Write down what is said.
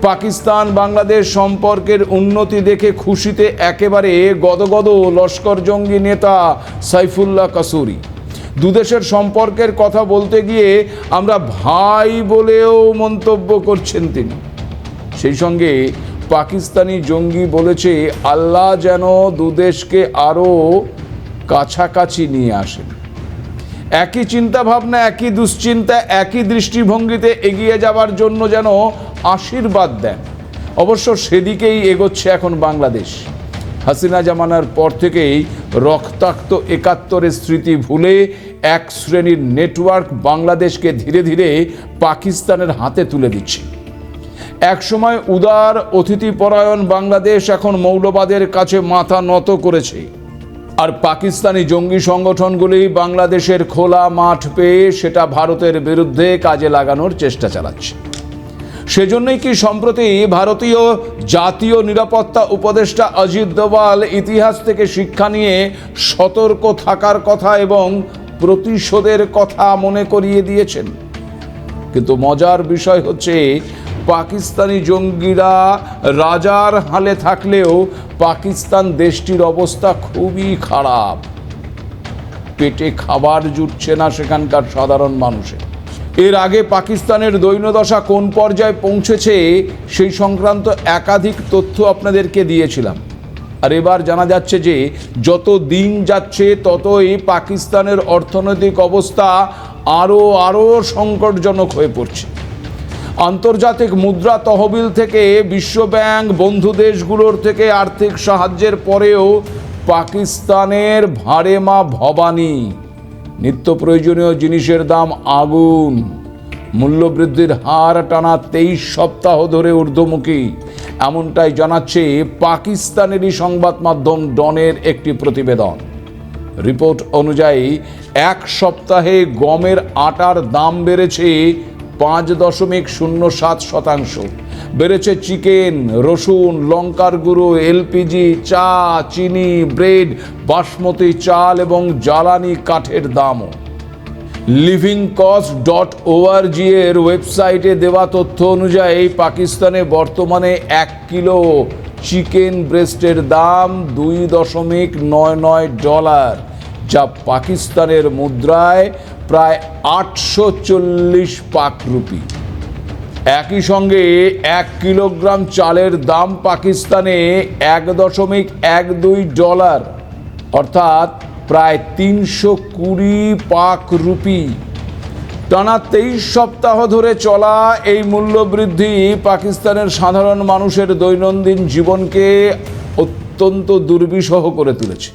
পাকিস্তান বাংলাদেশ সম্পর্কের উন্নতি দেখে খুশিতে একেবারে গদগদ লস্কর জঙ্গি নেতা সাইফুল্লাহ কাসুরি। দুদেশের সম্পর্কের কথা বলতে গিয়ে আমরা ভাই বলেও মন্তব্য করছেন তিনি। সেই সঙ্গে পাকিস্তানি জঙ্গি বলেছে আল্লাহ যেন দুদেশকে আরও কাছাকাছি নিয়ে আসেন। একই চিন্তা ভাবনা, একই দুশ্চিন্তা, একই দৃষ্টিভঙ্গিতে এগিয়ে যাওয়ার জন্য যেন আশীর্বাদ দেন। অবশ্য সেদিকেই এগোচ্ছে এখন বাংলাদেশ। হাসিনা জামানার পর থেকেই রক্তাক্ত ৭১-এর স্মৃতি ভুলে এক শ্রেণীর নেটওয়ার্ক বাংলাদেশকে ধীরে ধীরে পাকিস্তানের হাতে তুলে দিচ্ছে। একসময় উদার অতিথিপরায়ণ বাংলাদেশ এখন মৌলবাদের কাছে মাথা নত করেছে। আর পাকিস্তানি জঙ্গি সংগঠনগুলি বাংলাদেশের খোলা মাঠ পেয়ে সেটা ভারতের বিরুদ্ধে কাজে লাগানোর চেষ্টা চালাচ্ছে। সেজন্যই কি সম্প্রতি ভারতীয় জাতীয় নিরাপত্তা উপদেষ্টা অজিত দোভাল ইতিহাস থেকে শিক্ষা নিয়ে সতর্ক থাকার কথা এবং প্রতিশোধের কথা মনে করিয়ে দিয়েছেন। কিন্তু মজার বিষয় হচ্ছে পাকিস্তানি জঙ্গিরা রাজার হালে থাকলেও পাকিস্তান দেশটির অবস্থা খুবই খারাপ। পেটে খাবার জুটছে না সেখানকার সাধারণ মানুষের। এর আগে পাকিস্তানের দৈন্যদশা কোন পর্যায়ে পৌঁছেছে সেই সংক্রান্ত একাধিক তথ্য আপনাদেরকে দিয়েছিলাম। আর এবার জানা যাচ্ছে যে যত দিন যাচ্ছে ততই পাকিস্তানের অর্থনৈতিক অবস্থা আরও সংকটজনক হয়ে পড়ছে। আন্তর্জাতিক মুদ্রা তহবিল থেকে, বিশ্বব্যাংক, বন্ধু দেশগুলোর থেকে আর্থিক সাহায্যের পরেও পাকিস্তানের ভাড়ে মা ভবানী। নিত্য প্রয়োজনীয় জিনিসের দাম আগুন। মূল্যবৃদ্ধির হার টানা ২৩ সপ্তাহ ধরে ঊর্ধ্বমুখী, এমনটাই জানাচ্ছে পাকিস্তানেরই সংবাদ মাধ্যম ডনের একটি প্রতিবেদন। রিপোর্ট অনুযায়ী এক সপ্তাহে গমের আটার দাম বেড়েছে ৫.০৭%। বেড়েছে চিকেন, রসুন, লঙ্কার গুঁড়ো, এলপিজি, চা, চিনি, ব্রেড, বাসমতি চাল এবং জ্বালানি কাঠের দামও। livingcost.org এর ওয়েবসাইটে দেওয়া তথ্য অনুযায়ী পাকিস্তানে বর্তমানে ১ কিলো চিকেন ব্রেস্টের দাম $২.৯৯, যা পাকিস্তানের মুদ্রায় প্রায় ৮৪০ পাক রুপি। একই সঙ্গে ১ কিলোগ্রাম চালের দাম পাকিস্তানে $১.১২, অর্থাৎ প্রায় ৩২০ পাক রুপি। টানা ২৩ সপ্তাহ ধরে চলা এই মূল্যবৃদ্ধি পাকিস্তানের সাধারণ মানুষের দৈনন্দিন জীবনকে অত্যন্ত দুর্বিষহ করে তুলেছে।